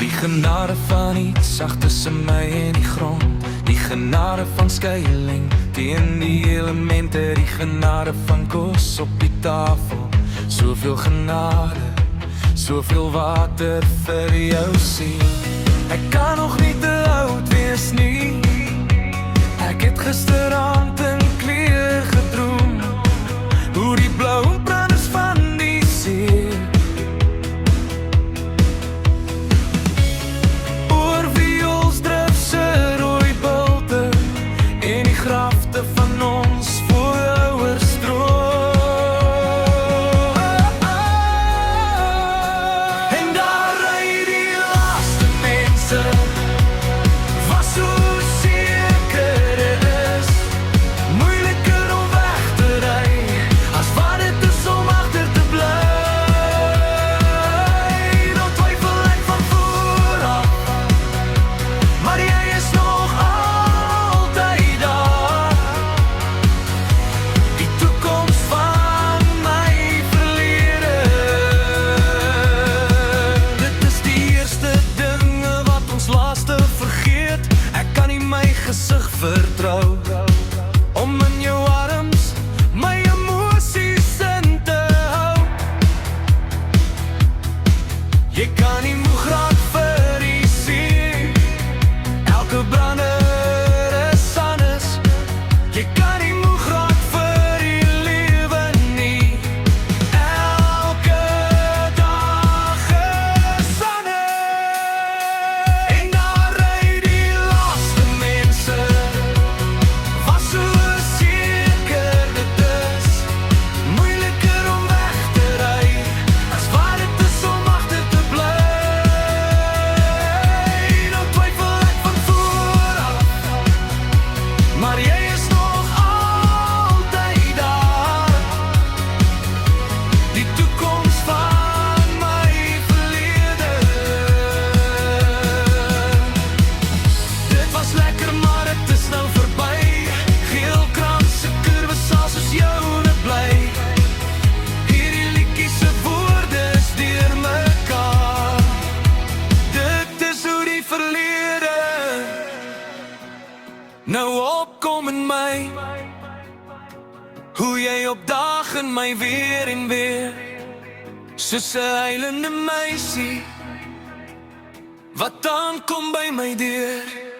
Die genade van iets sag tussen my en die grond, die genade van skuiling teen die elemente, die genade van kos op die tafel. Soveel genade, soveel water vir jou siel. Ek kan nog nie te oud wees nie. Ek het gisteraand in kleur gedroom, hoe die blou branders van die see oor vioolsdrif se rooi bulte en die grafte van ons voorouers stroom. En daar ry die laaste mense, was so seker is, moeiliker om weg te ry, as wat het is om agter te bly. Dan twyfel ek van vooraf, maar jy is nog altyd daar. Die toekoms van my verlede, dit is die eerste dinge wat ons laaste vergeet. Ek kan nie my gesig vertrou om in jou arms my emosies in te hou. Jy kan nie moeg raak vir die see, elke brander is anders. Jy kan nie moeg raak vir die lewe nie, elke dag is anders. En daar ry die laaste mense, was so seker dit is, moeiliker om weg te ry, as wat het is om agter te bly. Dan twyfel ek van vooraf, maar jy is nog altyd daar. Die toekoms van my verlede, dit was lekker maar het is nou verby. Geel kranse kurwes sal soos joune bly. Hierdie liedjie se woorde is deur mekaar. Dit is hoe die verlede nou opkom in my, hoe jy opdaag in my weer en weer, soos 'n huilende meisie wat dan kom by my deur.